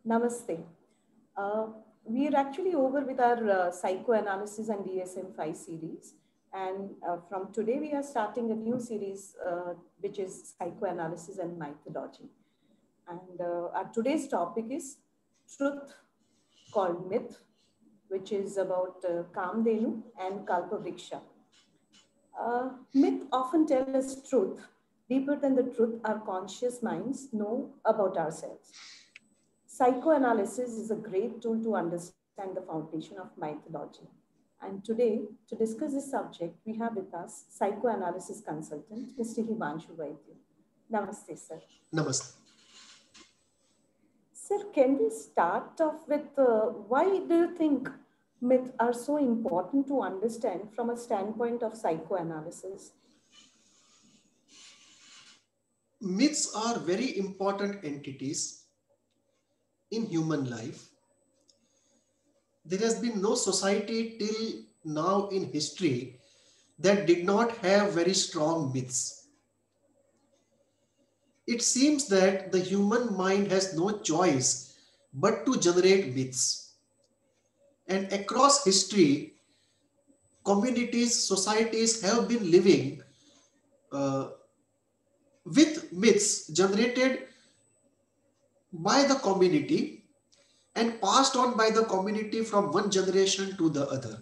Namaste. Uh, we are actually over with our psychoanalysis and DSM-5 series. And from today, we are starting a new series, which is psychoanalysis and mythology. And our today's topic is truth called myth, which is about Kamdenu and Kalpavriksha. Myth often tell us truth deeper than the truth our conscious minds know about ourselves. Psychoanalysis is a great tool to understand the foundation of mythology. And today, to discuss this subject, we have with us psychoanalysis consultant, Mr. Himanshu Vaidya. Namaste, sir. Namaste. Sir, can we start off with why do you think myths are so important to understand from a standpoint of psychoanalysis? Myths are very important entities in human life. There has been no society till now in history that did not have very strong myths. It seems that the human mind has no choice but to generate myths. And across history, communities, societies have been living with myths generated by the community and passed on by the community from one generation to the other.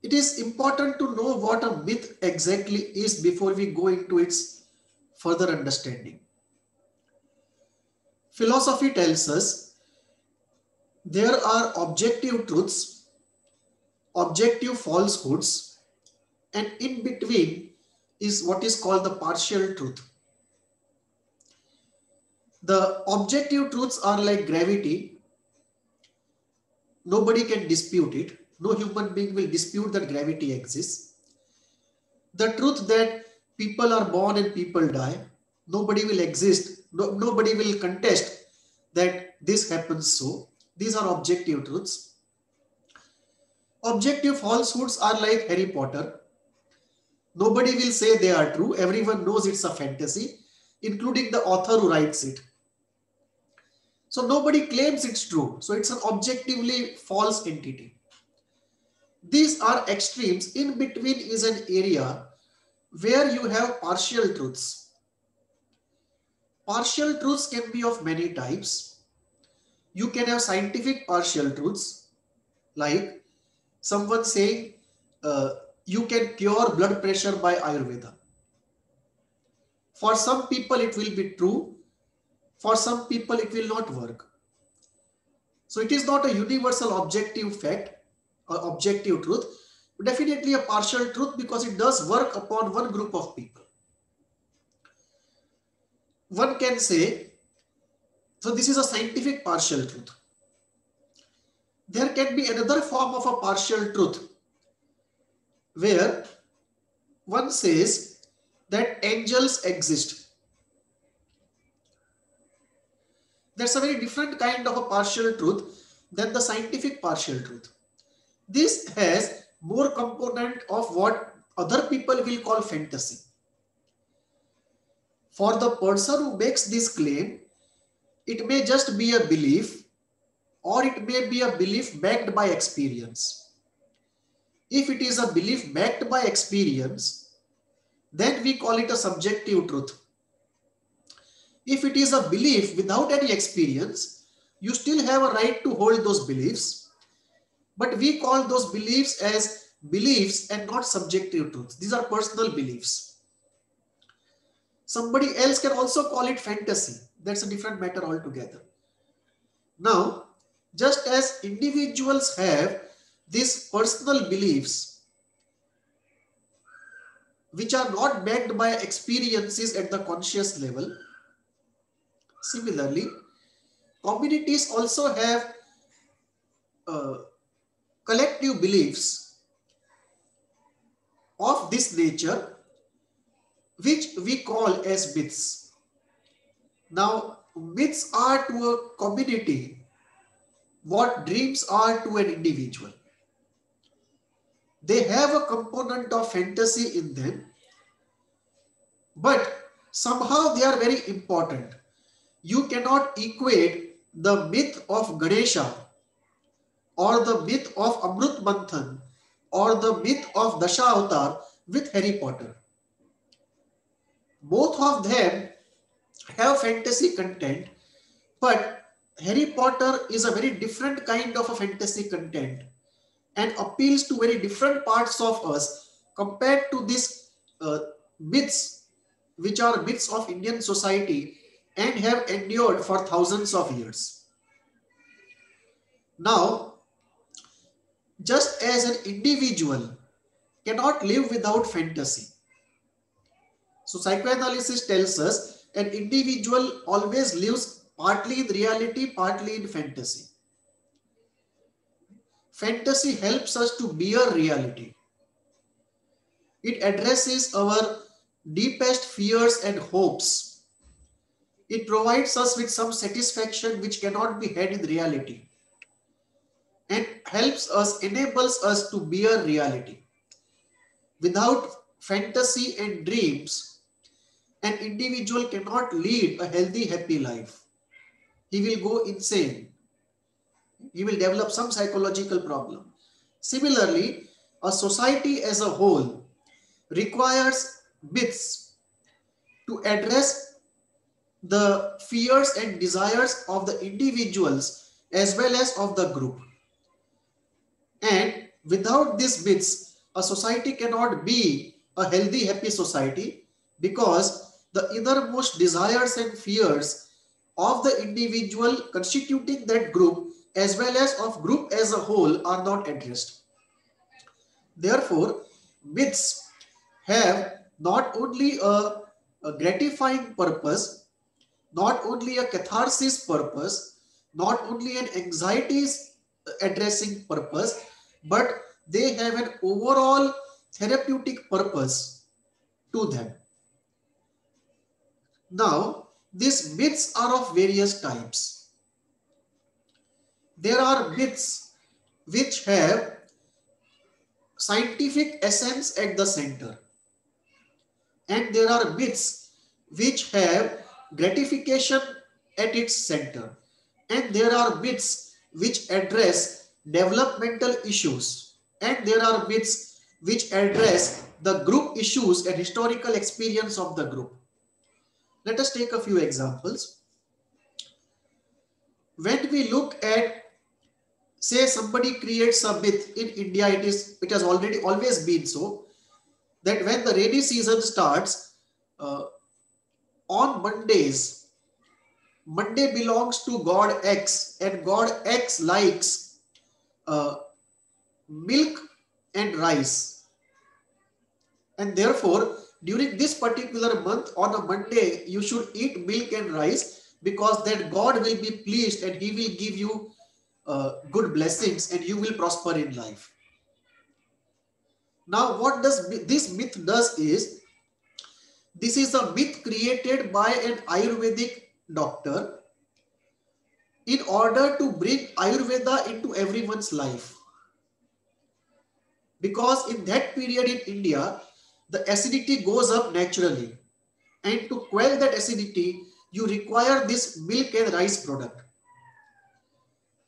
It is important to know what a myth exactly is before we go into its further understanding. Philosophy tells us there are objective truths, objective falsehoods, and in between is what is called the partial truth. The objective truths are like gravity. Nobody can dispute it. No human being will dispute that gravity exists. The truth that people are born and people die, nobody will exist. Nobody will contest that this happens so. These are objective truths. Objective falsehoods are like Harry Potter. Nobody will say they are true. Everyone knows it's a fantasy, including the author who writes it. So nobody claims it's true. So it's an objectively false entity. These are extremes. In between is an area where you have partial truths. Partial truths can be of many types. You can have scientific partial truths, like someone saying you can cure blood pressure by Ayurveda. For some people it will be true. For some people it will not work. So it is not a universal objective fact or objective truth, but definitely a partial truth because it does work upon one group of people. One can say, so this is a scientific partial truth. There can be another form of a partial truth where one says that angels exist. That's a very different kind of a partial truth than the scientific partial truth. This has more component of what other people will call fantasy. For the person who makes this claim, it may just be a belief or it may be a belief backed by experience. If it is a belief backed by experience, then we call it a subjective truth. If it is a belief without any experience, you still have a right to hold those beliefs, but we call those beliefs as beliefs and not subjective truths. These are personal beliefs. Somebody else can also call it fantasy. That's a different matter altogether. Now, just as individuals have these personal beliefs which are not backed by experiences at the conscious level, similarly, communities also have collective beliefs of this nature, which we call as myths. Now, myths are to a community what dreams are to an individual. They have a component of fantasy in them, but somehow they are very important You cannot equate the myth of Ganesha or the myth of Amrut Manthan or the myth of Dashavatar with Harry Potter. Both of them have fantasy content, but Harry Potter is a very different kind of a fantasy content and appeals to very different parts of us compared to these myths, which are myths of Indian society and have endured for thousands of years. Now, just as an individual cannot live without fantasy, so psychoanalysis tells us an individual always lives partly in reality, partly in fantasy. Fantasy helps us to bear reality. It addresses our deepest fears and hopes. It provides us with some satisfaction which cannot be had in reality, and helps us, enables us to bear reality. Without fantasy and dreams, an individual cannot lead a healthy, happy life. He will go insane. He will develop some psychological problem. Similarly, a society as a whole requires myths to address the fears and desires of the individuals as well as of the group. And without these myths, a society cannot be a healthy, happy society, because the innermost desires and fears of the individual constituting that group as well as of group as a whole are not addressed. Therefore, myths have not only a gratifying purpose, not only a catharsis purpose, not only an anxieties addressing purpose, but they have an overall therapeutic purpose to them. Now, these myths are of various types. There are myths which have scientific essence at the center, and there are myths which have gratification at its center, and there are myths which address developmental issues, and there are myths which address the group issues and historical experience of the group. Let us take a few examples. When we look at, say, somebody creates a myth in India, it has already always been so that when the rainy season starts, on Mondays, Monday belongs to God X, and God X likes milk and rice. And therefore, during this particular month, on a Monday, you should eat milk and rice, because that God will be pleased and he will give you good blessings and you will prosper in life. Now, what does this myth does is, this is a myth created by an Ayurvedic doctor in order to bring Ayurveda into everyone's life. Because in that period in India, the acidity goes up naturally. And to quell that acidity, you require this milk and rice product.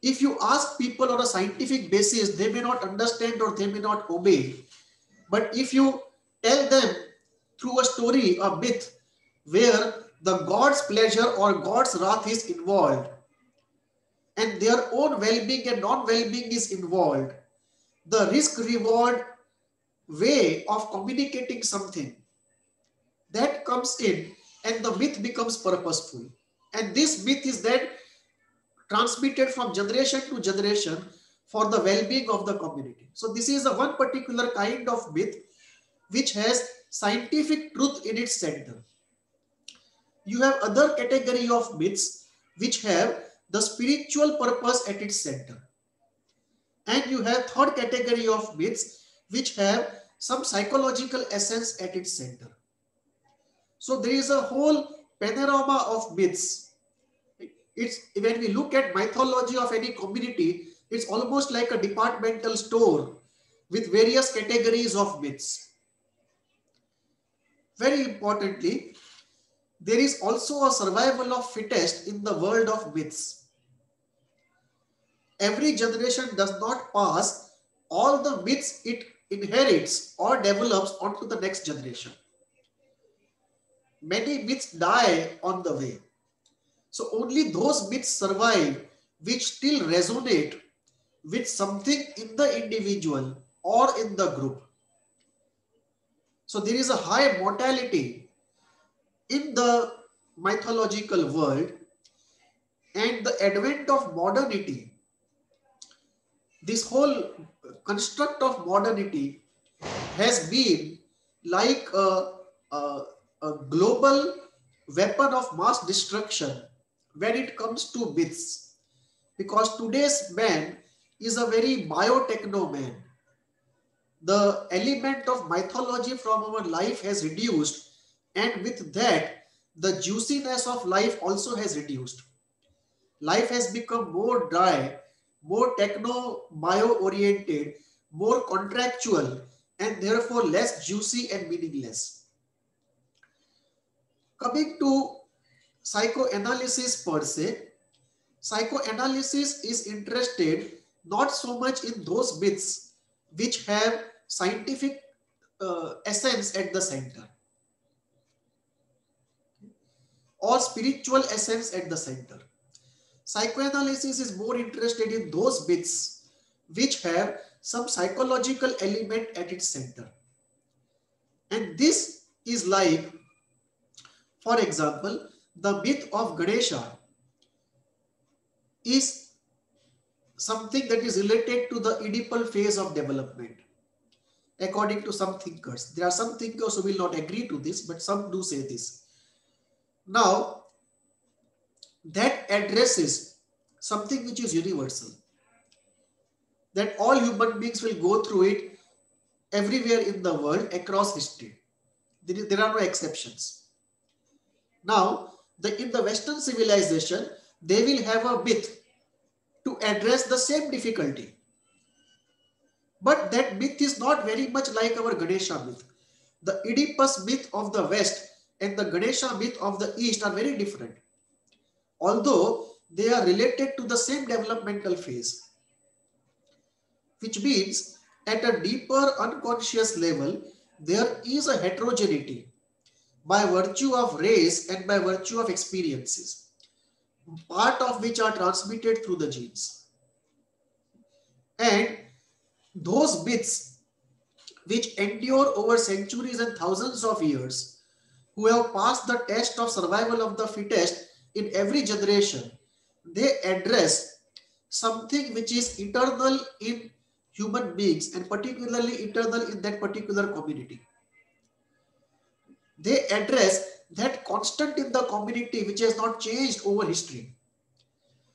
If you ask people on a scientific basis, they may not understand or they may not obey. But if you tell them through a story, a myth, where the God's pleasure or God's wrath is involved, and their own well-being and non-well-being is involved, the risk-reward way of communicating something, that comes in, and the myth becomes purposeful. And this myth is then transmitted from generation to generation for the well-being of the community. So this is a one particular kind of myth which has scientific truth in its center. You have other category of myths which have the spiritual purpose at its center. And you have third category of myths which have some psychological essence at its center. So there is a whole panorama of myths. When we look at mythology of any community, it's almost like a departmental store with various categories of myths. Very importantly, there is also a survival of fittest in the world of myths. Every generation does not pass all the myths it inherits or develops onto the next generation. Many myths die on the way. So only those myths survive which still resonate with something in the individual or in the group. So there is a high mortality in the mythological world, and the advent of modernity, this whole construct of modernity has been like a, a global weapon of mass destruction when it comes to myths, because today's man is a very biotechno man. The element of mythology from our life has reduced, and with that the juiciness of life also has reduced. Life has become more dry, more techno bio oriented, more contractual, and therefore less juicy and meaningless. Coming to psychoanalysis per se, psychoanalysis is interested not so much in those myths which have scientific essence at the center or spiritual essence at the center. Psychoanalysis is more interested in those myths which have some psychological element at its center. And this is like, for example, the myth of Ganesha is something that is related to the Oedipal phase of development, according to some thinkers. There are some thinkers who will not agree to this, but some do say this. Now, that addresses something which is universal, that all human beings will go through it everywhere in the world across history. There are no exceptions. Now, in the Western civilization, they will have a myth to address the same difficulty. But that myth is not very much like our Ganesha myth. The Oedipus myth of the West and the Ganesha myth of the East are very different, although they are related to the same developmental phase, which means at a deeper unconscious level, there is a heterogeneity by virtue of race and by virtue of experiences, part of which are transmitted through the genes. And those myths which endure over centuries and thousands of years, who have passed the test of survival of the fittest in every generation, they address something which is eternal in human beings and particularly eternal in that particular community. They address that constant in the community which has not changed over history.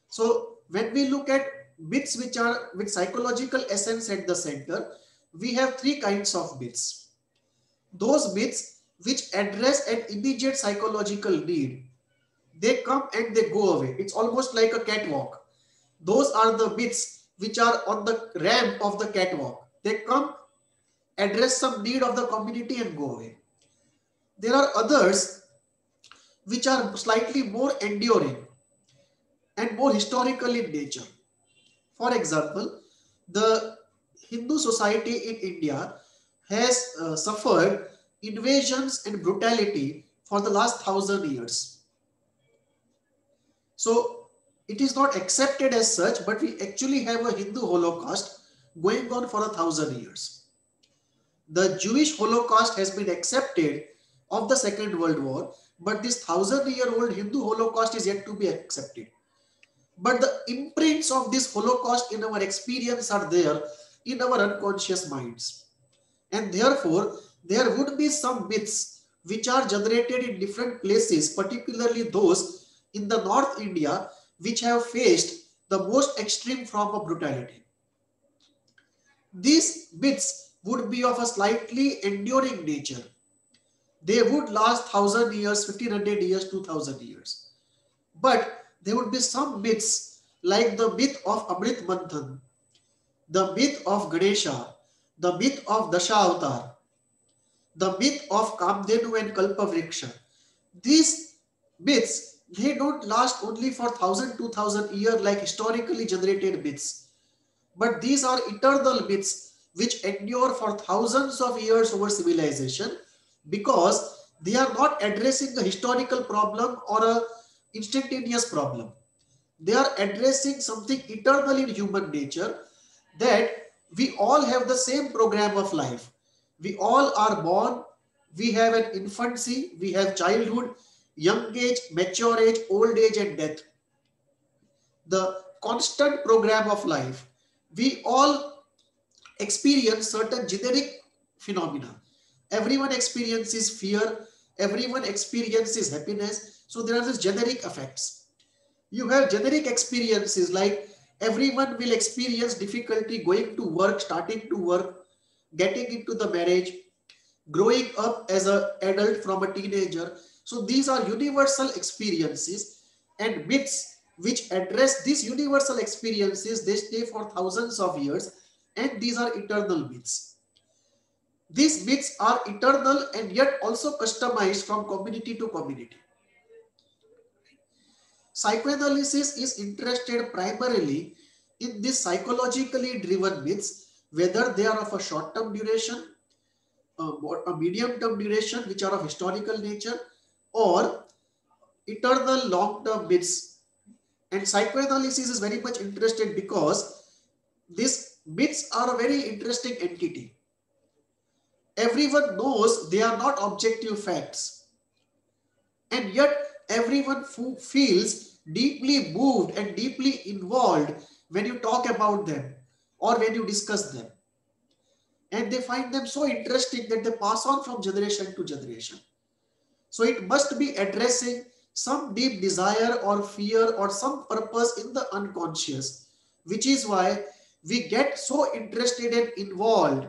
So when we look at myths which are with psychological essence at the center, we have three kinds of myths. Those myths which address an immediate psychological need, they come and they go away. It's almost like a catwalk. Those are the myths which are on the ramp of the catwalk. They come, address some need of the community and go away. There are others which are slightly more enduring and more historical in nature. For example, the Hindu society in India has suffered invasions and brutality for the last 1,000 years. So it is not accepted as such, but we actually have a Hindu Holocaust going on for 1,000 years. The Jewish Holocaust has been accepted of the Second World War, but this 1,000-year-old Hindu Holocaust is yet to be accepted. But the imprints of this Holocaust in our experience are there in our unconscious minds. And therefore, there would be some myths which are generated in different places, particularly those in the North India, which have faced the most extreme form of brutality. These myths would be of a slightly enduring nature. They would last 1,000 years, 1,500 years, 2,000 years. But there would be some myths like the myth of Amrit Manthan, the myth of Ganesha, the myth of Dasha Avatar, the myth of Kamdenu and Kalpavriksha. These myths, they don't last only for 1000, 2000 years like historically generated myths. But these are eternal myths which endure for thousands of years over civilization, because they are not addressing a historical problem or a instantaneous problem. They are addressing something eternal in human nature, that we all have the same program of life. We all are born, we have an infancy, we have childhood, young age, mature age, old age, and death. The constant program of life. We all experience certain generic phenomena. Everyone experiences fear, everyone experiences happiness. So there are these generic effects. You have generic experiences like everyone will experience difficulty going to work, starting to work, getting into the marriage, growing up as an adult from a teenager. So these are universal experiences, and myths which address these universal experiences, they stay for thousands of years, and these are eternal myths. These myths are eternal and yet also customized from community to community. Psychoanalysis is interested primarily in these psychologically driven myths, whether they are of a short-term duration, a medium-term duration, which are of historical nature, or eternal long-term myths. And psychoanalysis is very much interested because these myths are a very interesting entity. Everyone knows they are not objective facts, and yet everyone feels deeply moved and deeply involved when you talk about them or when you discuss them. And they find them so interesting that they pass on from generation to generation. So it must be addressing some deep desire or fear or some purpose in the unconscious, which is why we get so interested and involved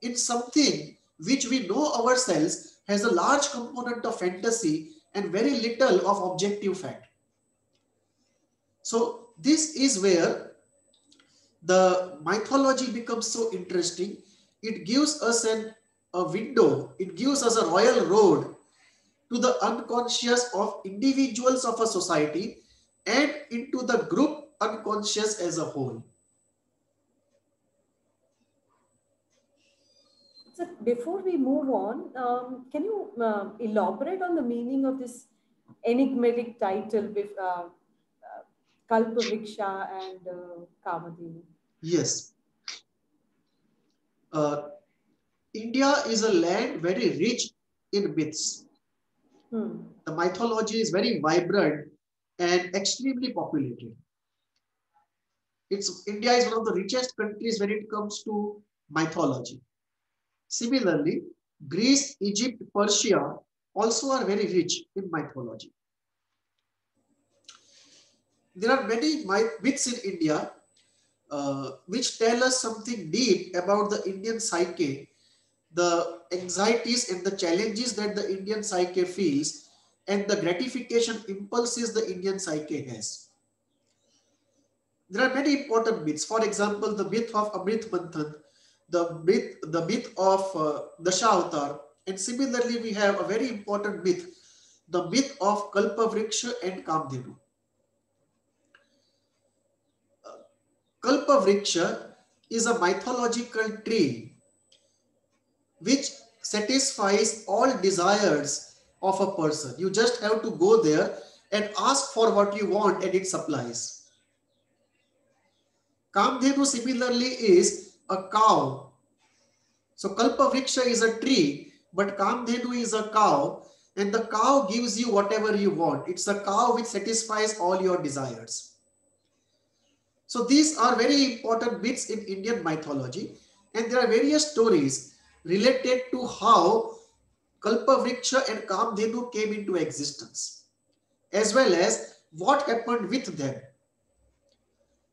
in something which we know ourselves has a large component of fantasy and very little of objective fact. So this is where the mythology becomes so interesting. It gives us a window, it gives us a royal road to the unconscious of individuals of a society and into the group unconscious as a whole. So before we move on, can you elaborate on the meaning of this enigmatic title with Kalpavriksha and Kamadhenu? Yes. India is a land very rich in myths. The mythology is very vibrant and extremely populated. India is one of the richest countries when it comes to mythology. Similarly, Greece, Egypt, Persia also are very rich in mythology. There are many myths in India which tell us something deep about the Indian psyche, the anxieties and the challenges that the Indian psyche feels, and the gratification impulses the Indian psyche has. There are many important myths. For example, the myth of Amrit Manthan, the myth of Dashavatar, and similarly we have a very important myth, the myth of Kalpavriksha and Kamdhenu. Kalpavriksha is a mythological tree which satisfies all desires of a person. You just have to go there and ask for what you want and it supplies. Kamdhenu similarly is a cow. So Kalpavriksha is a tree, but Kamdhenu is a cow, and the cow gives you whatever you want. It's a cow which satisfies all your desires. So these are very important myths in Indian mythology, and there are various stories related to how Kalpavriksha and Kamdhenu came into existence, as well as what happened with them.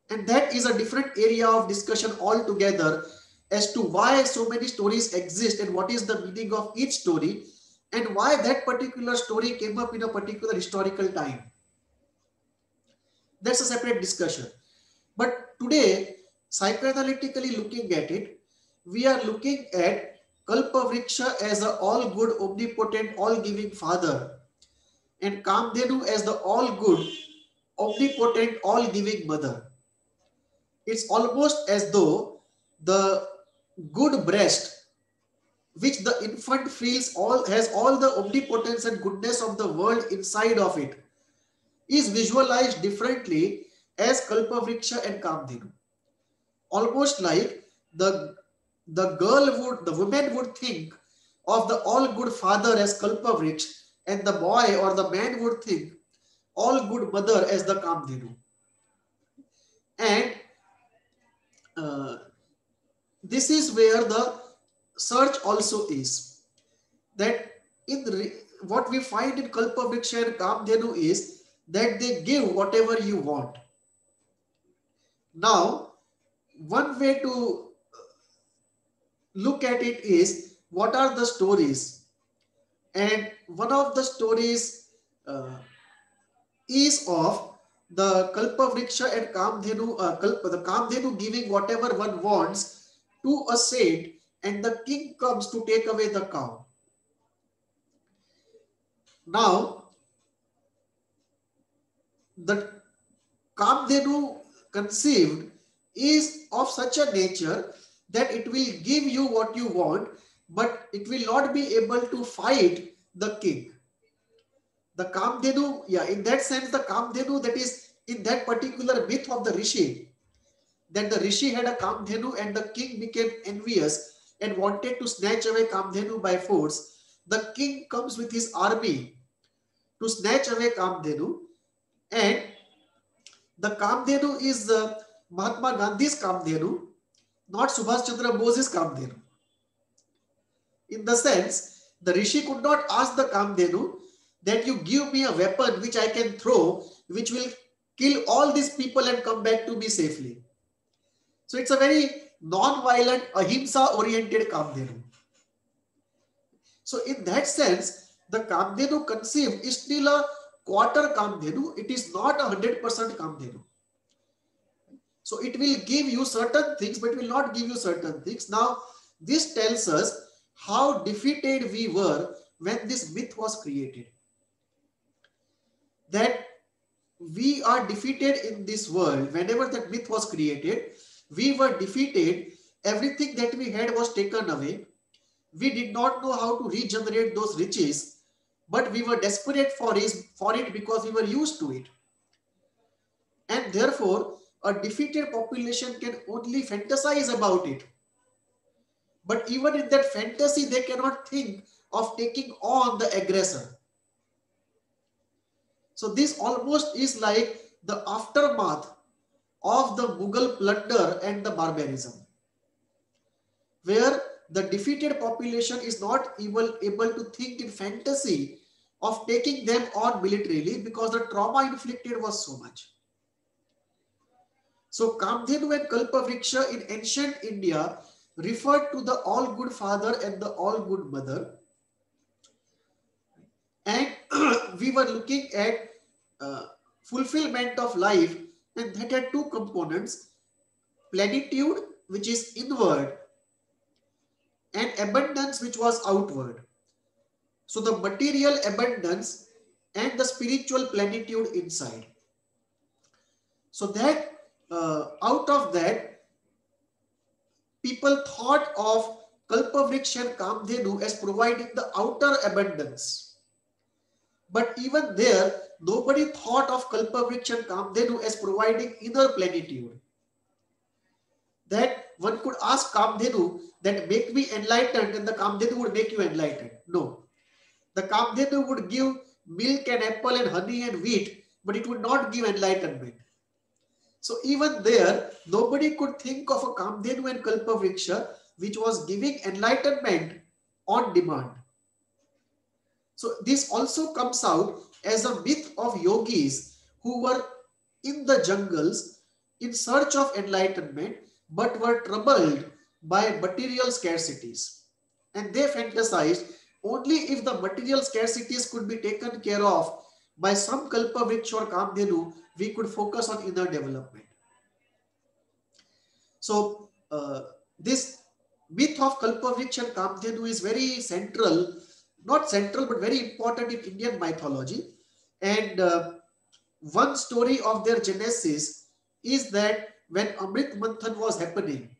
And that is a different area of discussion altogether as to why so many stories exist and what is the meaning of each story and why that particular story came up in a particular historical time. That's a separate discussion. But today, psychoanalytically looking at it, we are looking at Kalpavriksha as an all-good, omnipotent, all-giving father. and Kamdhenu as the all good, omnipotent, all giving mother. It's almost as though the good breast which the infant feels all has all the omnipotence and goodness of the world inside of it is visualized differently as Kalpavriksha and Kamdhenu. Almost like the woman would think of the all good father as Kalpavriksha, and the boy or the man would think all good mother as the Kamdhenu. And this is where the search also is. That what we find in Kalpavriksha and Kamdhenu is that they give whatever you want. Now, one way to look at it is what are the stories, and one of the stories is of the Kalpavriksha and Kamdhenu, the Kamdhenu giving whatever one wants to a saint, and the king comes to take away the cow. Now, the Kamdhenu conceived is of such a nature that it will give you what you want, but it will not be able to fight the king. The Kamdhenu, yeah, in that sense, the Kamdhenu, that is in that particular myth of the Rishi, that the Rishi had a Kamdhenu and the king became envious and wanted to snatch away Kamdhenu by force. The king comes with his army to snatch away Kamdhenu, and the Kamdhenu is Mahatma Gandhi's Kamdhenu, not Subhash Chandra Bose's Kamdhenu. In the sense, the Rishi could not ask the Kamdhenu that you give me a weapon which I can throw, which will kill all these people and come back to me safely. So it's a very non-violent, ahimsa-oriented Kamdhenu. So in that sense, the Kamdhenu conceived is still a quarter Kamdhenu. It is not 100% Kamdhenu. So it will give you certain things, but it will not give you certain things. Now, this tells us how defeated we were when this myth was created. That we are defeated in this world. Whenever that myth was created, we were defeated. Everything that we had was taken away. We did not know how to regenerate those riches, but we were desperate for it because we were used to it. And therefore, a defeated population can only fantasize about it. But even in that fantasy, they cannot think of taking on the aggressor. So this almost is like the aftermath of the Mughal plunder and the barbarism, where the defeated population is not able to think in fantasy of taking them on militarily because the trauma inflicted was so much. So Kamdhenu and Kalpavriksha in ancient India referred to the all good father and the all good mother. And we were looking at fulfillment of life, and that had two components: plenitude, which is inward, and abundance, which was outward. So the material abundance and the spiritual plenitude inside. So that out of that, people thought of Kalpavriksha and Kamdhenu as providing the outer abundance. But even there, nobody thought of Kalpavriksha and Kamdhenu as providing inner plenitude. That one could ask Kamdhenu that make me enlightened, and the Kamdhenu would make you enlightened. No. The Kamdhenu would give milk and apple and honey and wheat, but it would not give enlightenment. So even there, nobody could think of a Kamdhenu and Kalpavriksha which was giving enlightenment on demand. So this also comes out as a myth of yogis who were in the jungles in search of enlightenment, but were troubled by material scarcities. And they fantasized only if the material scarcities could be taken care of by some Kalpavriksha or Kamdhenu, we could focus on inner development. So this myth of Kalpavriksha and Kamdhenu is very central, not central, but very important in Indian mythology. And one story of their genesis is that when Amrit Manthan was happening,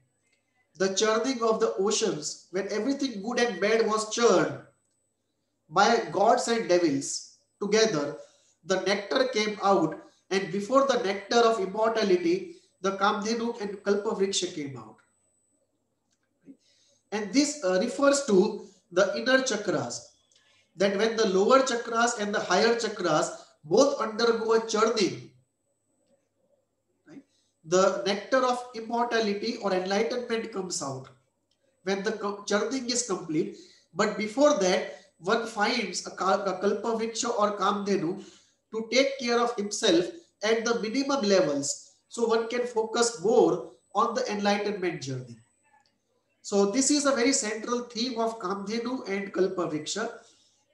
the churning of the oceans, when everything good and bad was churned by gods and devils together, the nectar came out, and before the nectar of immortality, the Kamdhenu and Kalpavriksha came out. And this refers to the inner chakras, that when the lower chakras and the higher chakras both undergo a churning, right, the nectar of immortality or enlightenment comes out when the churning is complete. But before that, one finds a Kalpavriksha or Kamdhenu to take care of himself at the minimum levels, so one can focus more on the enlightenment journey. So this is a very central theme of Kamdhenu and Kalpavriksha.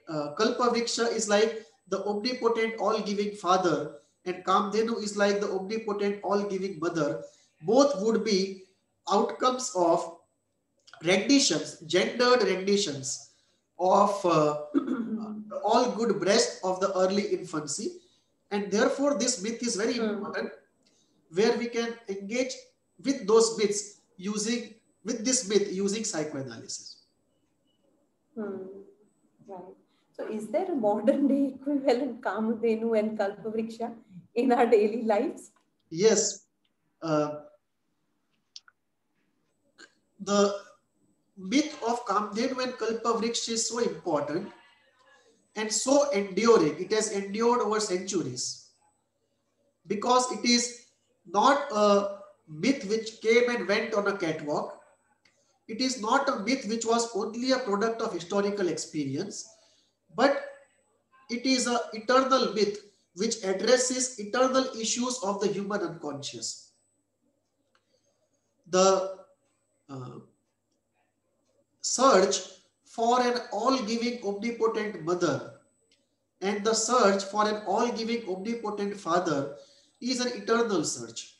Kalpavriksha is like the omnipotent all-giving father, and Kamdhenu is like the omnipotent all-giving mother. Both would be outcomes of renditions, gendered renditions of all good breast of the early infancy. And therefore this myth is very important, where we can engage with those myths using psychoanalysis. Right. So is there a modern day equivalent Kamadhenu and Kalpavriksha in our daily lives? Yes. The myth of Kamdhenu and Kalpavriksha is so important and so enduring. It has endured over centuries because it is not a myth which came and went on a catwalk. It is not a myth which was only a product of historical experience, but it is an eternal myth which addresses eternal issues of the human unconscious. The search for an all-giving omnipotent mother and the search for an all-giving omnipotent father is an eternal search.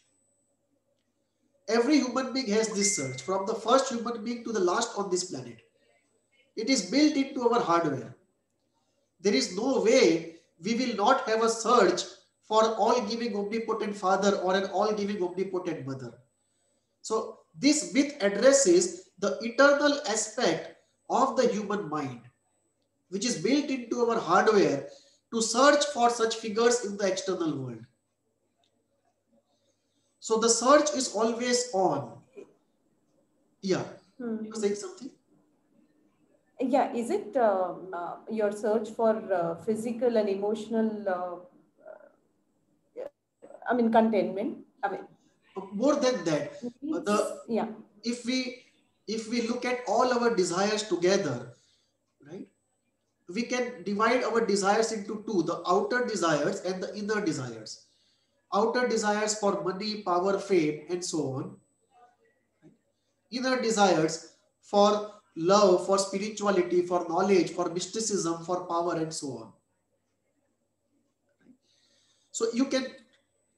Every human being has this search, from the first human being to the last on this planet. It is built into our hardware. There is no way we will not have a search for an all-giving omnipotent father or an all-giving omnipotent mother. So this myth addresses the eternal aspect of the human mind, which is built into our hardware to search for such figures in the external world. So the search is always on. Yeah. You were saying something? Yeah. Is it your search for physical and emotional, contentment? More than that, if we look at all our desires together, right, we can divide our desires into two: the outer desires and the inner desires. Outer desires for money, power, fame, and so on. Inner desires for love, for spirituality, for knowledge, for mysticism, for power, and so on. So you can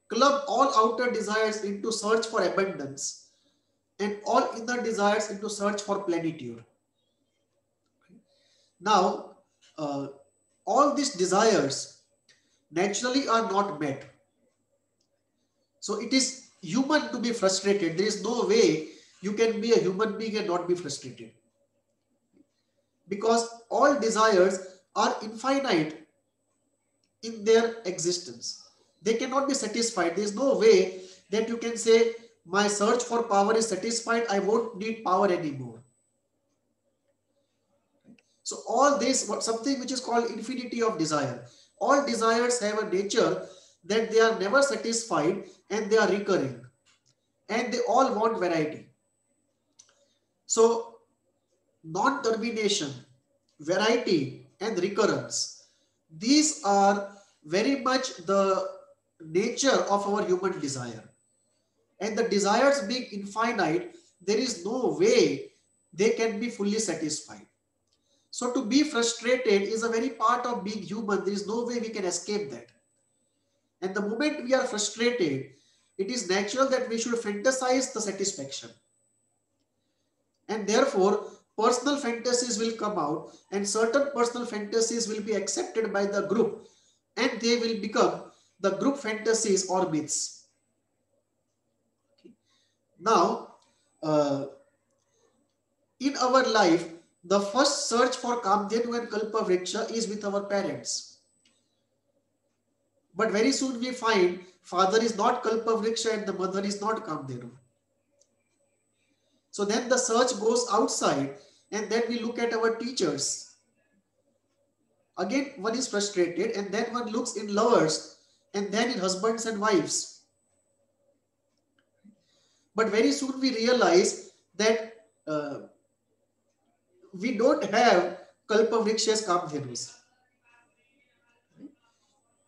club all outer desires into search for abundance and all inner desires into search for plenitude. Now, all these desires naturally are not met. So it is human to be frustrated. There is no way you can be a human being and not be frustrated, because all desires are infinite in their existence. They cannot be satisfied. There is no way that you can say, my search for power is satisfied, I won't need power anymore. So all this, something which is called infinity of desire. All desires have a nature that they are never satisfied and they are recurring. And they all want variety. So non-termination, variety and recurrence, these are very much the nature of our human desire. And the desires being infinite, there is no way they can be fully satisfied. So to be frustrated is a very part of being human. There is no way we can escape that. And the moment we are frustrated, it is natural that we should fantasize the satisfaction. And therefore, personal fantasies will come out, and certain personal fantasies will be accepted by the group and they will become the group fantasies or myths. Okay. Now, in our life, the first search for Kamdhenu and Kalpavriksha is with our parents. But very soon we find father is not Kalpavriksha and the mother is not Kamdhenu. So then the search goes outside, and then we look at our teachers. Again, one is frustrated, and then one looks in lovers, and then in husbands and wives. But very soon we realize that we don't have Kalpavrikshas Kamdhenus.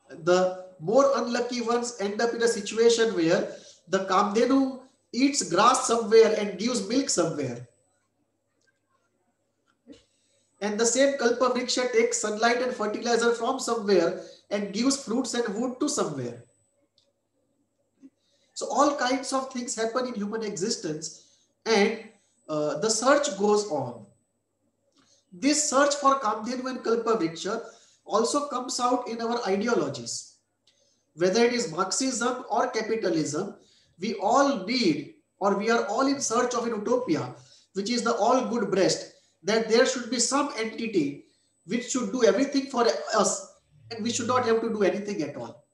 The more unlucky ones end up in a situation where the Kamdhenu eats grass somewhere and gives milk somewhere. And the same Kalpavriksha takes sunlight and fertilizer from somewhere and gives fruits and wood to somewhere. So all kinds of things happen in human existence, and the search goes on. This search for Kamdhenu and Kalpavriksha also comes out in our ideologies. Whether it is Marxism or capitalism, we all need, or we are all in search of an utopia, which is the all good breast, that there should be some entity which should do everything for us and we should not have to do anything at all.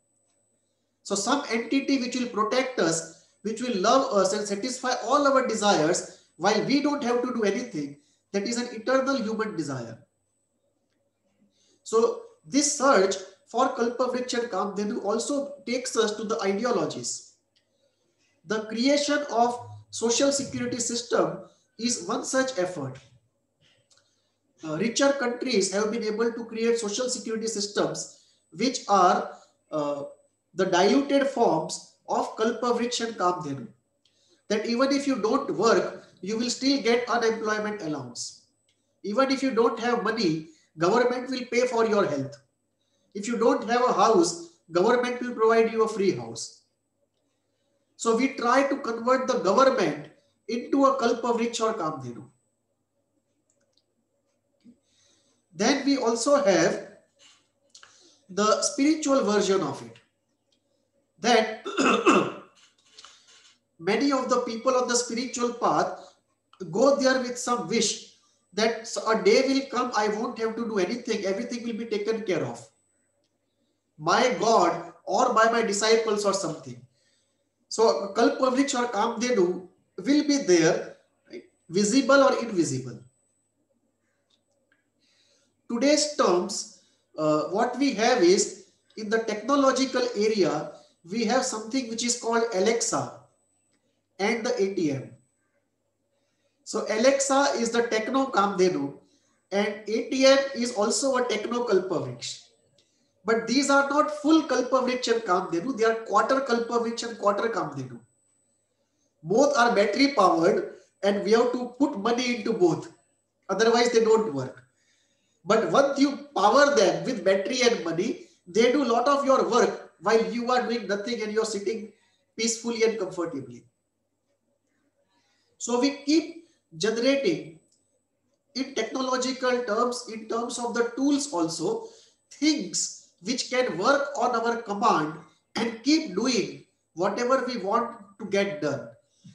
So some entity which will protect us, which will love us and satisfy all our desires while we don't have to do anything, that is an eternal human desire. So this search for Kalpavriksha and Kamdhenu also takes us to the ideologies. The creation of social security system is one such effort. Richer countries have been able to create social security systems which are the diluted forms of Kalpavriksha and Kamdhenu. That even if you don't work, you will still get unemployment allowance. Even if you don't have money, government will pay for your health. If you don't have a house, government will provide you a free house. So we try to convert the government into a Kalpavriksha or Kamdhenu. Then we also have the spiritual version of it. That many of the people on the spiritual path go there with some wish that a day will come, I won't have to do anything, everything will be taken care of. My God or by my disciples or something. So Kalpavriksha or Kamdhenu will be there, right? Visible or invisible. Today's terms, what we have is, in the technological area, we have something which is called Alexa and the ATM. So Alexa is the techno Kamdhenu and ATM is also a techno Kalpavriksha. But these are not full Kalpavriksha and Kamdhenu, they are quarter Kalpavriksha and quarter Kamdhenu. Both are battery powered and we have to put money into both. Otherwise they don't work. But once you power them with battery and money, they do a lot of your work while you are doing nothing and you're sitting peacefully and comfortably. So we keep generating, in technological terms, in terms of the tools also, things which can work on our command and keep doing whatever we want to get done.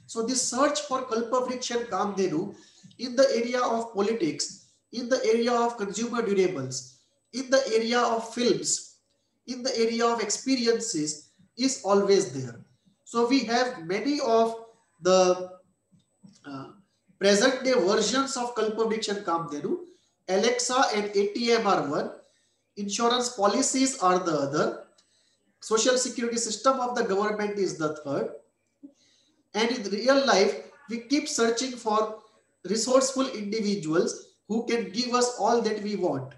So this search for Kalpavriksha and Kamdhenu in the area of politics, in the area of consumer durables, in the area of films, in the area of experiences is always there. So we have many of the present day versions of Kalpavriksha and Kamdhenu. Alexa and ATM are one. Insurance policies are the other. Social security system of the government is the third. And in real life, we keep searching for resourceful individuals who can give us all that we want.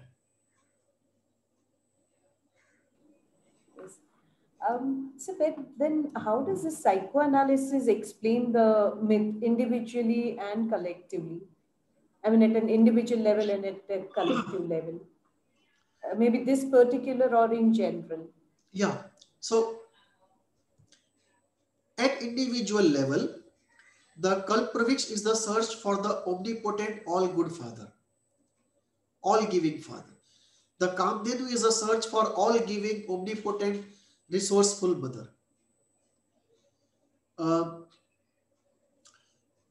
So then how does this psychoanalysis explain the myth individually and collectively? I mean, at an individual level and at a collective level. Maybe this particular or in general. Yeah. So at individual level, the Kalpavriksha is the search for the omnipotent, all good father, all giving father. The Kamdhenu is a search for all-giving, omnipotent, resourceful mother.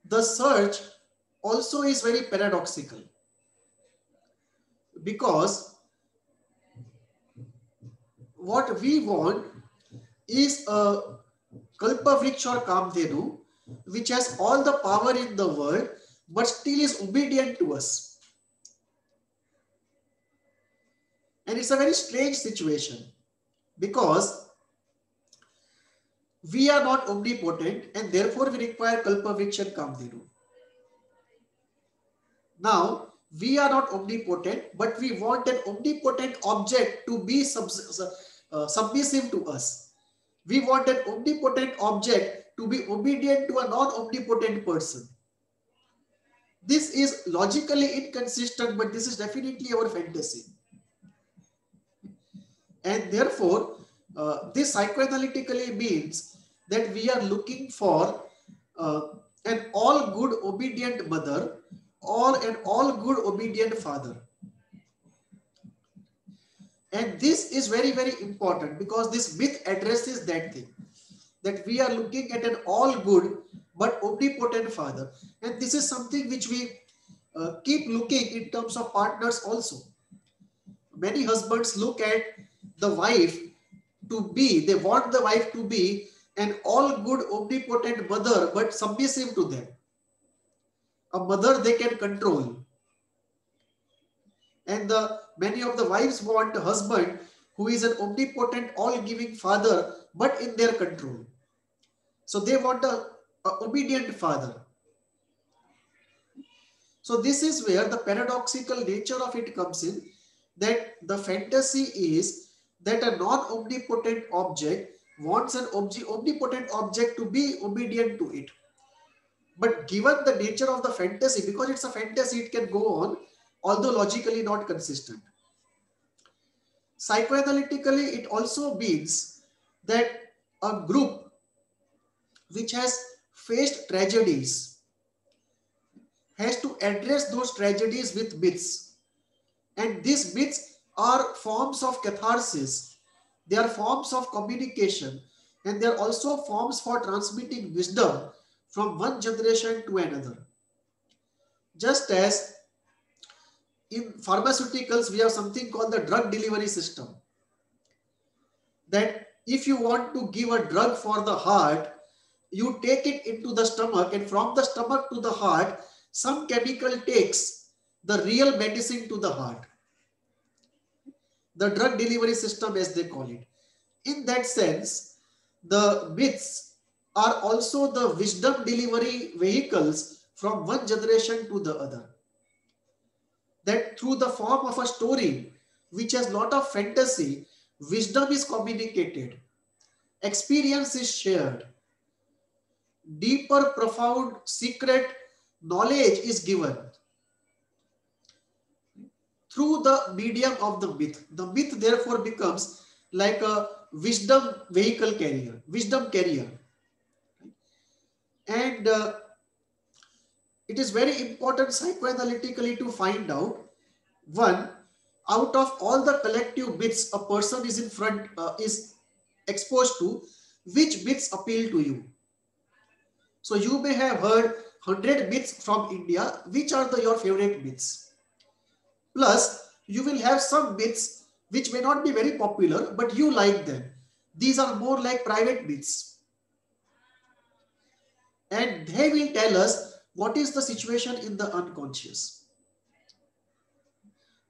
The search also is very paradoxical, because what we want is a Kalpavriksha or Kamdhenu which has all the power in the world but still is obedient to us. And it's a very strange situation, because we are not omnipotent and therefore we require Kalpavriksha and Kamdhenu. Now, we are not omnipotent, but we want an omnipotent object to be submissive to us. We want an omnipotent object to be obedient to a non-omnipotent person. This is logically inconsistent, but this is definitely our fantasy. And therefore, this psychoanalytically means that we are looking for an all good obedient mother or an all good obedient father. And this is very, very important, because this myth addresses that thing, that we are looking at an all good but omnipotent father. And this is something which we keep looking in terms of partners also. Many husbands look at the wife to be, they want the wife to be an all good omnipotent mother but submissive to them. A mother they can control. And many of the wives want a husband who is an omnipotent, all-giving father, but in their control. So they want a obedient father. So this is where the paradoxical nature of it comes in, that the fantasy is that a non-omnipotent object wants an omnipotent object to be obedient to it. But given the nature of the fantasy, because it's a fantasy, it can go on, although logically not consistent. Psychoanalytically, it also means that a group which has faced tragedies has to address those tragedies with myths. And these myths are forms of catharsis. They are forms of communication. And they are also forms for transmitting wisdom from one generation to another. Just as in pharmaceuticals, we have something called the drug delivery system. That if you want to give a drug for the heart, you take it into the stomach, and from the stomach to the heart, some chemical takes the real medicine to the heart. The drug delivery system, as they call it. In that sense, the myths are also the wisdom delivery vehicles from one generation to the other. That through the form of a story which has a lot of fantasy, wisdom is communicated, experience is shared, deeper, profound, secret knowledge is given through the medium of the myth. The myth therefore becomes like a wisdom vehicle carrier, wisdom carrier. And it is very important psychoanalytically to find out, one, out of all the collective myths a person is is exposed to, which myths appeal to you. So you may have heard 100 myths from India. Which are your favorite myths? Plus, you will have some myths which may not be very popular, but you like them. These are more like private myths. And they will tell us what is the situation in the unconscious.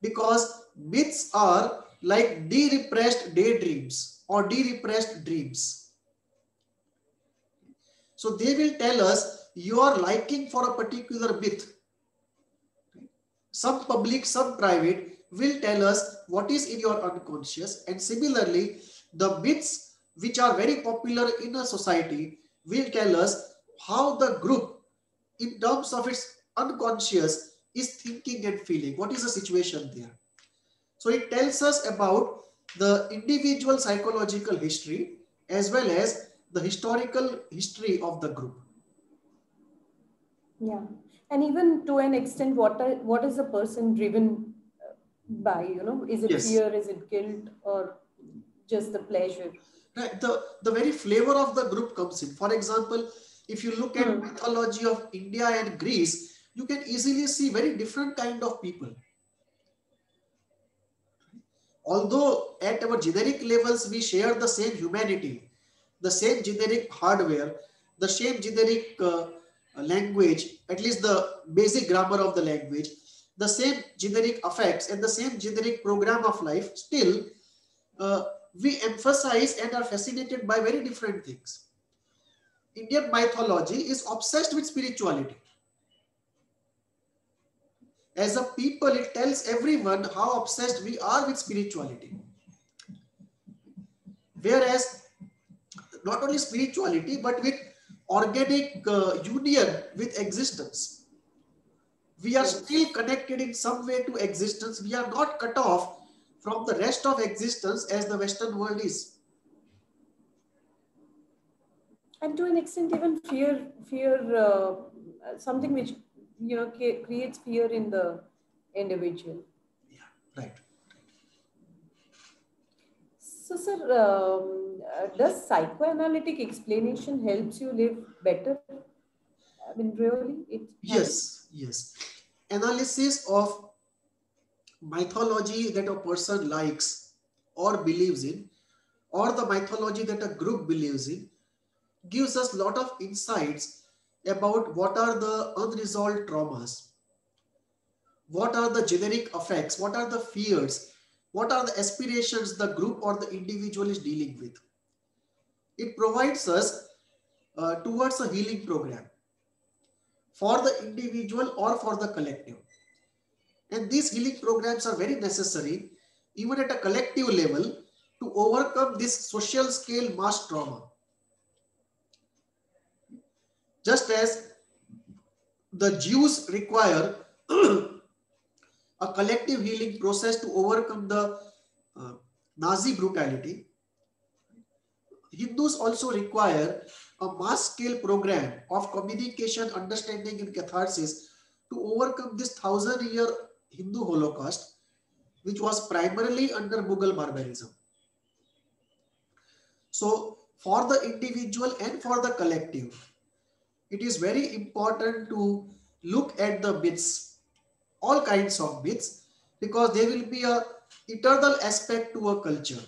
Because myths are like de-repressed daydreams or de-repressed dreams. So they will tell us your liking for a particular myth. Some public, some private, will tell us what is in your unconscious. And similarly, the myths which are very popular in a society will tell us how the group, in terms of its unconscious, is thinking and feeling. What is the situation there? So it tells us about the individual psychological history as well as the historical history of the group. Yeah. And even to an extent, what is a person driven by, you know, is it Yes. fear, is it guilt, or just the pleasure? Right. The very flavor of the group comes in. For example, if you look at Hmm. mythology of India and Greece, you can easily see very different kind of people. Although at our generic levels we share the same humanity, the same generic hardware, the same generic language, at least the basic grammar of the language, the same generic affects and the same generic program of life, still uh, we emphasize and are fascinated by very different things. Indian mythology is obsessed with spirituality. As a people, it tells everyone how obsessed we are with spirituality. Whereas not only spirituality, but with organic union with existence. We are still Yes. connected in some way to existence. We are not cut off from the rest of existence as the Western world is. And to an extent, even something which, you know, creates fear in the individual. Yeah, right. So, sir, does psychoanalytic explanation helps you live better? I mean, really, it happens? Yes, yes. Analysis of mythology that a person likes or believes in, or the mythology that a group believes in, gives us a lot of insights about what are the unresolved traumas, what are the generic effects, what are the fears, what are the aspirations the group or the individual is dealing with. It provides us towards a healing program for the individual or for the collective. And these healing programs are very necessary, even at a collective level, to overcome this social scale mass trauma. Just as the Jews require a collective healing process to overcome the uh, Nazi brutality, Hindus also require a mass scale program of communication, understanding, and catharsis to overcome this 1,000-year Hindu Holocaust, which was primarily under Mughal barbarism. So, for the individual and for the collective, it is very important to look at the myths, all kinds of myths, because there will be a eternal aspect to a culture.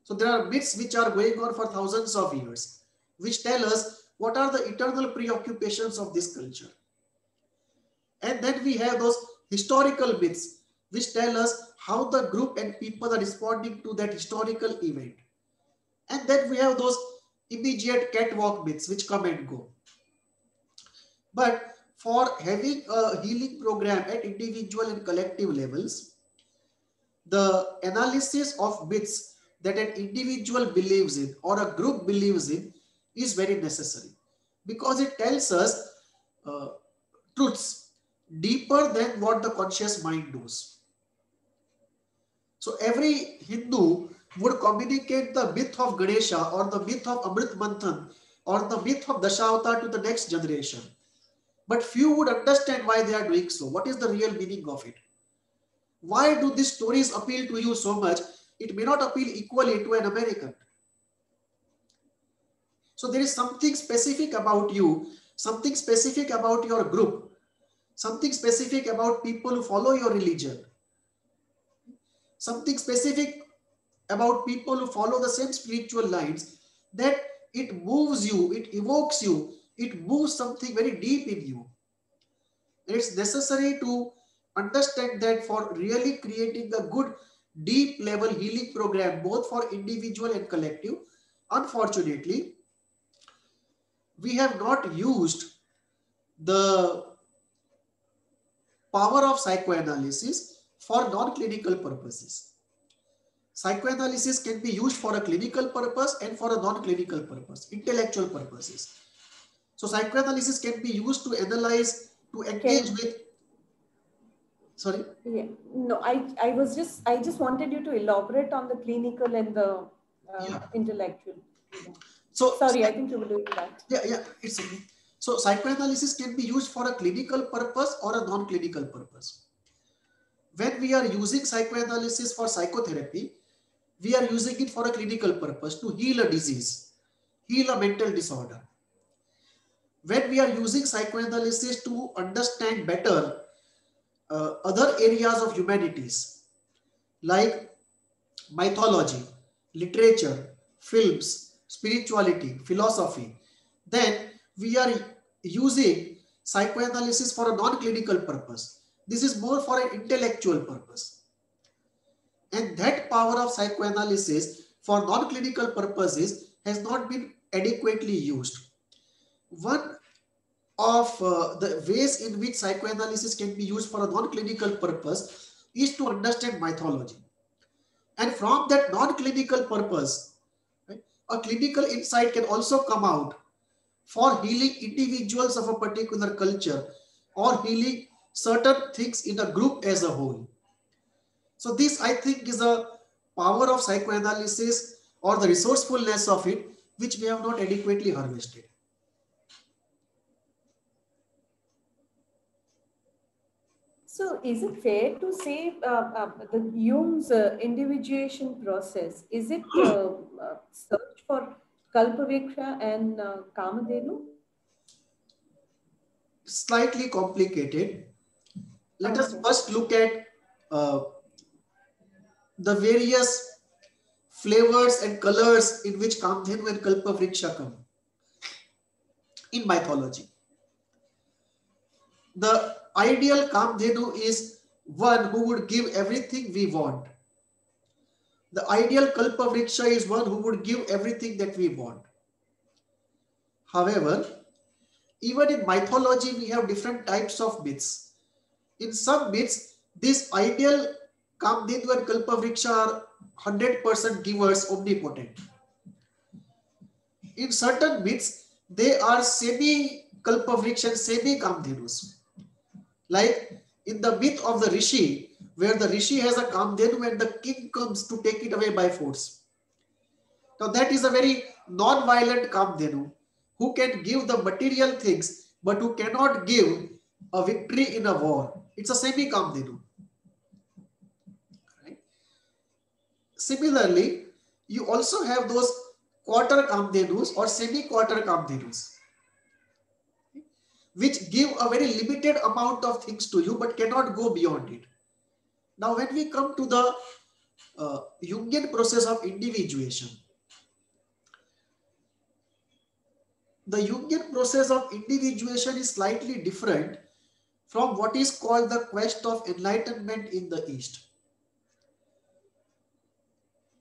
So there are myths which are going on for thousands of years, which tell us what are the eternal preoccupations of this culture. And then we have those historical myths, which tell us how the group and people are responding to that historical event. And then we have those immediate catwalk myths, which come and go. But for having a healing program at individual and collective levels, the analysis of myths that an individual believes in or a group believes in is very necessary, because it tells us uh, truths deeper than what the conscious mind knows. So every Hindu would communicate the myth of Ganesha or the myth of Amrit Manthan or the myth of Dashavatar to the next generation. But few would understand why they are doing so. What is the real meaning of it? Why do these stories appeal to you so much? It may not appeal equally to an American. So there is something specific about you, something specific about your group, something specific about people who follow your religion, something specific about people who follow the same spiritual lines, that it moves you, it evokes you, it moves something very deep in you. And it's necessary to understand that for really creating a good deep level healing program, both for individual and collective, unfortunately, we have not used the power of psychoanalysis for non-clinical purposes. Psychoanalysis can be used for a clinical purpose and for a non-clinical purpose, intellectual purposes. So psychoanalysis can be used to analyze, to engage Can with, sorry? Yeah, no, I just wanted you to elaborate on the clinical and the Yeah. intellectual. Yeah. So, Sorry, I think you were doing that. yeah, it's okay. So psychoanalysis can be used for a clinical purpose or a non-clinical purpose. when we are using psychoanalysis for psychotherapy, we are using it for a clinical purpose to heal a disease, heal a mental disorder. When we are using psychoanalysis to understand better other areas of humanities like mythology, literature, films, spirituality, philosophy, then we are using psychoanalysis for a non-clinical purpose. This is more for an intellectual purpose. And that power of psychoanalysis for non-clinical purposes has not been adequately used. One of the ways in which psychoanalysis can be used for a non-clinical purpose is to understand mythology. And from that non-clinical purpose, right, a clinical insight can also come out for healing individuals of a particular culture or healing certain things in a group as a whole. So this, I think, is a power of psychoanalysis or the resourcefulness of it, which we have not adequately harvested. So is it fair to say the Jung's individuation process, is it search for Kalpavriksha and Kamadhenu? Slightly complicated. Let us Okay. first look at uh, the various flavors and colors in which Kamdhenu and Kalpavriksha come in mythology. The ideal Kamdhenu is one who would give everything we want. The ideal Kalpavriksha is one who would give everything that we want. However, even in mythology, we have different types of myths. In some myths, this ideal Kamdhenu and Kalpavriksha are 100% givers, omnipotent. In certain myths, they are semi-Kalpavriksha and semi-Kamdhenus. Like in the myth of the Rishi, where the Rishi has a Kamdhenu and the king comes to take it away by force. Now that is a very non-violent Kamdhenu who can give the material things but who cannot give a victory in a war. It's a semi-Kamdhenu. Right? Similarly, you also have those quarter Kamdhenus or semi-quarter Kamdhenus, which give a very limited amount of things to you but cannot go beyond it. Now, when we come to the Jungian process of individuation, the Jungian process of individuation is slightly different from what is called the quest of enlightenment in the East.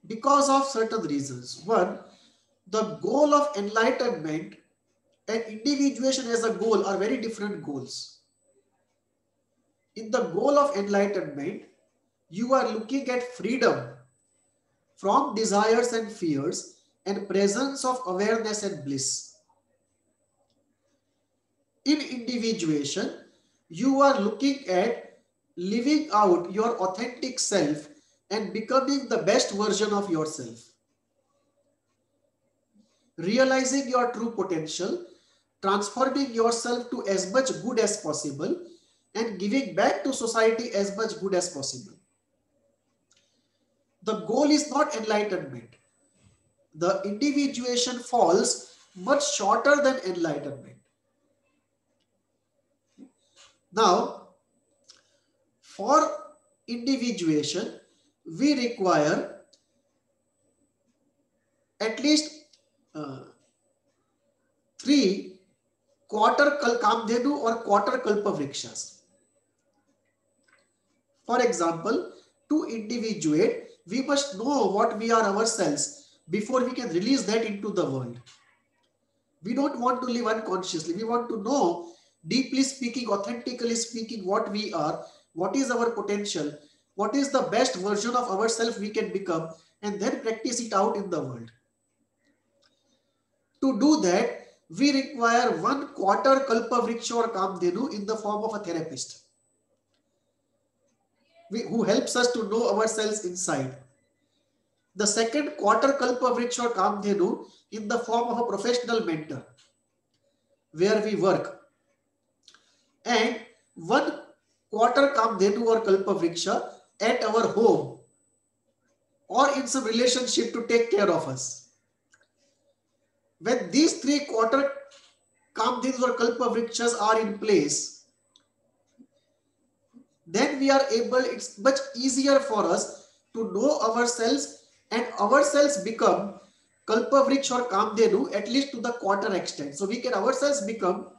Because of certain reasons. One, the goal of enlightenment and individuation as a goal are very different goals. In the goal of enlightenment, you are looking at freedom from desires and fears and presence of awareness and bliss. In individuation, you are looking at living out your authentic self and becoming the best version of yourself. Realizing your true potential, transforming yourself to as much good as possible, and giving back to society as much good as possible. The goal is not enlightenment. The individuation falls much shorter than enlightenment. Now, for individuation, we require at least 3 quarter Kamdhenu or quarter Kalpavrikshas. For example, to individuate, we must know what we are ourselves before we can release that into the world. We don't want to live unconsciously. We want to know, deeply speaking, authentically speaking, what we are, what is our potential, what is the best version of ourselves we can become, and then practice it out in the world. To do that, we require 1 quarter Kalpavriksha or Kamdhenu in the form of a therapist who helps us to know ourselves inside. The second quarter Kalpavriksha or Kamdhenu in the form of a professional mentor where we work. And 1 quarter Kamdhenu or Kalpavriksha at our home or in some relationship to take care of us. When these three quarter Kamdhenus or Kalpavrikshas are in place, then we are able, it's much easier for us to know ourselves, and ourselves become Kalpavriksha or Kamdhenu at least to the quarter extent. So we can ourselves become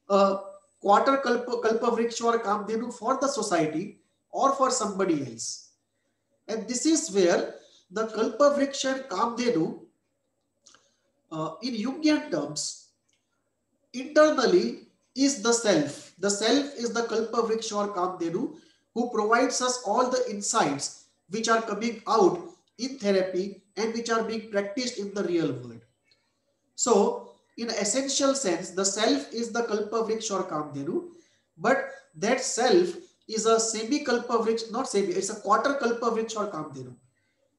a quarter Kalpavriksha or Kamdhenu for the society or for somebody else. And this is where the Kalpavriksha and Kamdhenu in Jungian terms internally is the self. The self is the Kalpavriksha or Kamdhenu who provides us all the insights which are coming out in therapy and which are being practiced in the real world. So, in essential sense, the self is the Kalpavriksha or Kamdhenu, but that self is a semi-Kalpavriksha, not semi, it's a quarter Kalpavriksha or Kamdhenu.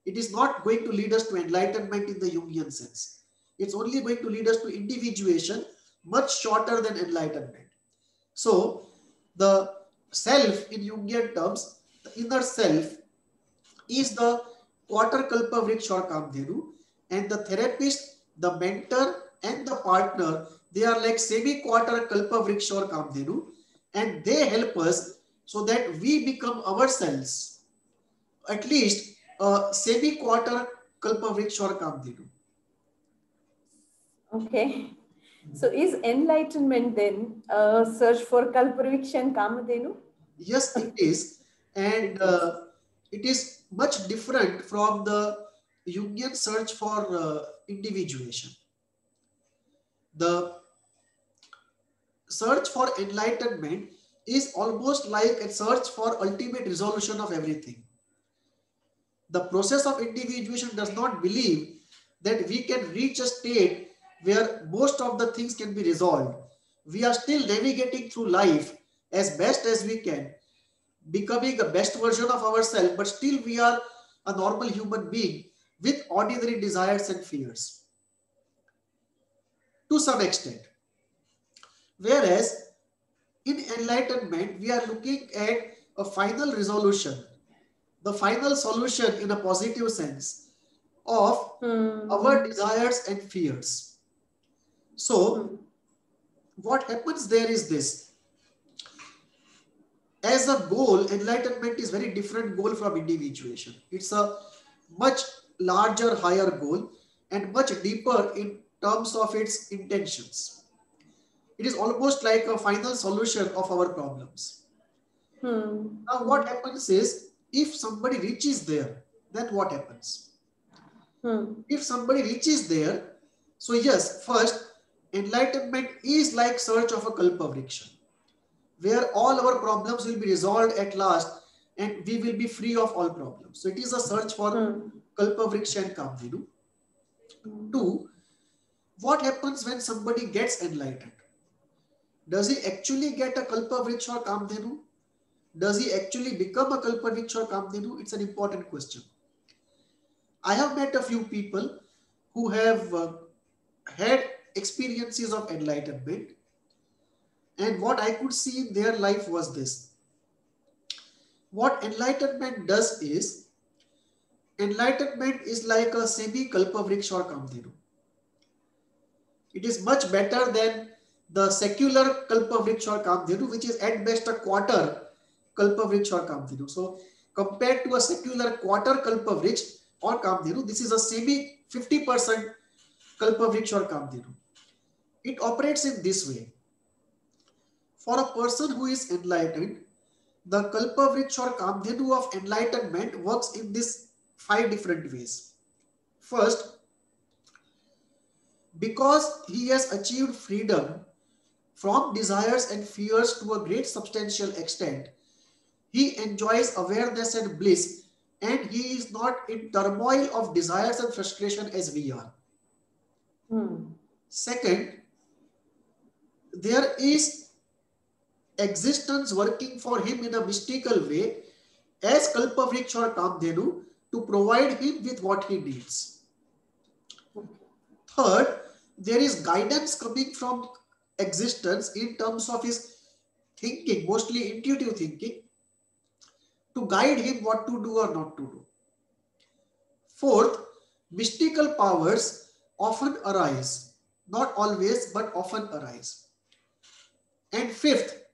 It is not going to lead us to enlightenment in the Jungian sense. It's only going to lead us to individuation, much shorter than enlightenment. So, the self in Jungian terms, the inner self is the quarter Kalpavriksha or Kamdhenu, and the therapist, the mentor, and the partner, they are like semi-quarter Kalpavriksha or Kamdhenu, and they help us so that we become ourselves, at least a semi-quarter Kalpavriksha or Kamdhenu. Okay. So is enlightenment then a search for Kalpavriksha and Kamadhenu? Yes, it is. And it is much different from the Jungian search for individuation. The search for enlightenment is almost like a search for ultimate resolution of everything. The process of individuation does not believe that we can reach a state where most of the things can be resolved. We are still navigating through life as best as we can, becoming a best version of ourselves, but still we are a normal human being with ordinary desires and fears to some extent. Whereas in enlightenment, we are looking at a final resolution, the final solution in a positive sense of our desires and fears. So, what happens there is this. As a goal, enlightenment is very different goal from individuation. It's a much larger, higher goal and much deeper in terms of its intentions. It is almost like a final solution of our problems. Now, what happens is, if somebody reaches there, then what happens? If somebody reaches there, so yes, first, enlightenment is like search of a Kalpavriksha, where all our problems will be resolved at last and we will be free of all problems. So it is a search for Kalpavriksha and Kamdhenu. Two, what happens when somebody gets enlightened? Does he actually get a Kalpavriksha or Kamdhenu? Does he actually become a Kalpavriksha or Kamdhenu? It's an important question. I have met a few people who have had experiences of enlightenment, and what I could see in their life was this. What enlightenment does is, enlightenment is like a semi-Kalpavriksha or Kamdhenu. It is much better than the secular Kalpavriksha or Kamdhenu, which is at best a quarter Kalpavriksha or Kamdhenu. So compared to a secular quarter Kalpavriksha or Kamdhenu, this is a semi 50% Kalpavriksha or Kamdhenu. It operates in this way. For a person who is enlightened, the Kalpavriksha or Kamdhenu of enlightenment works in this 5 different ways. First, because he has achieved freedom from desires and fears to a great substantial extent, he enjoys awareness and bliss, and he is not in turmoil of desires and frustration as we are. Second, there is existence working for him in a mystical way as Kalpavriksha or Kamdhenu to provide him with what he needs. Third, there is guidance coming from existence in terms of his thinking, mostly intuitive thinking, to guide him what to do or not to do. Fourth, mystical powers often arise, not always, but often arise. And fifth,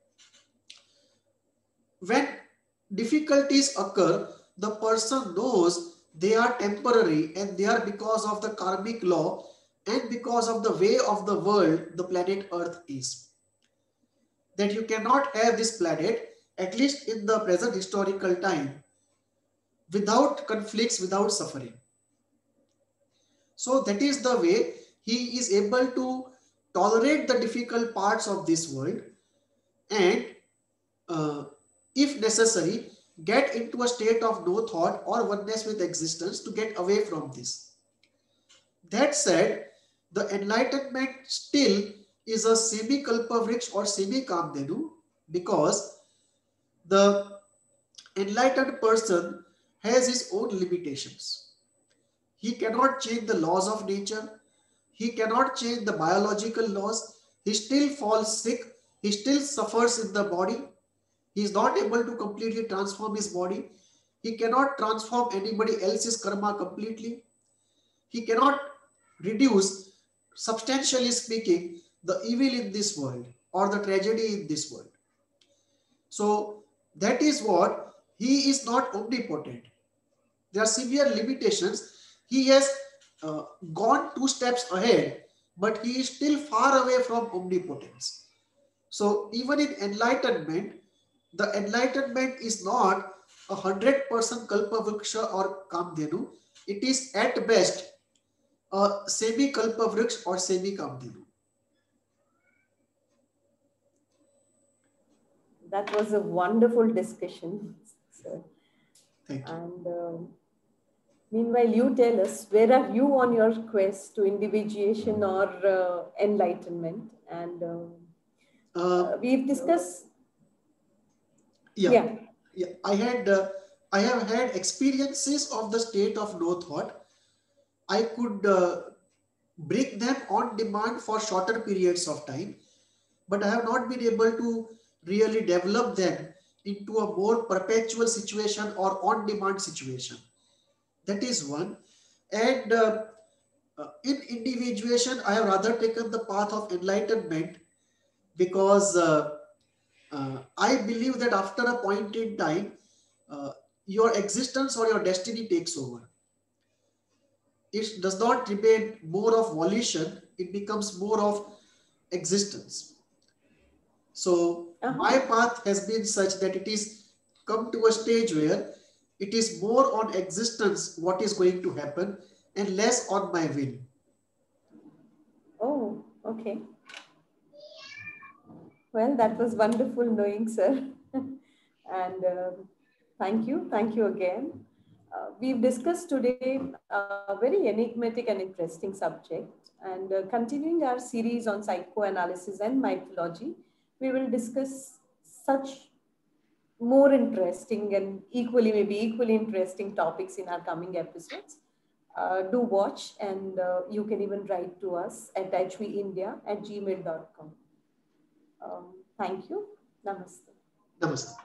when difficulties occur, the person knows they are temporary and they are because of the karmic law and because of the way of the world the planet Earth is. That you cannot have this planet, at least in the present historical time, without conflicts, without suffering. So that is the way he is able to tolerate the difficult parts of this world and uh, if necessary, get into a state of no thought or oneness with existence to get away from this. That said, the enlightenment still is a semi-kalpavriksha or semi-kamdenu because the enlightened person has his own limitations. He cannot change the laws of nature. He cannot change the biological laws. He still falls sick. He still suffers in the body. He is not able to completely transform his body. He cannot transform anybody else's karma completely. He cannot reduce, substantially speaking, the evil in this world or the tragedy in this world. So that is what he is not omnipotent. There are severe limitations. He has gone 2 steps ahead, but he is still far away from omnipotence. So even in enlightenment, the enlightenment is not 100% kalpavriksha or kamdhenu. It is at best a semi kalpavriksha or semi kamdhenu. That was a wonderful discussion, sir. Thank you. And meanwhile, you tell us, where are you on your quest to individuation or enlightenment? And we've discussed. Yeah. I have had experiences of the state of no thought. I could bring them on demand for shorter periods of time, but I have not been able to really develop them into a more perpetual situation or on demand situation. That is one. And in individuation, I have rather taken the path of enlightenment because I believe that after a point in time, uh, your existence or your destiny takes over. It does not remain more of volition, it becomes more of existence. So my path has been such that it is come to a stage where it is more on existence what is going to happen and less on my will. Oh, okay. Well, that was wonderful knowing, sir. And thank you again. We've discussed today a very enigmatic and interesting subject. And continuing our series on psychoanalysis and mythology, we will discuss such more interesting and maybe equally interesting topics in our coming episodes. Do watch, and you can even write to us at hveindia@gmail.com. Thank you. Namaste. Namaste.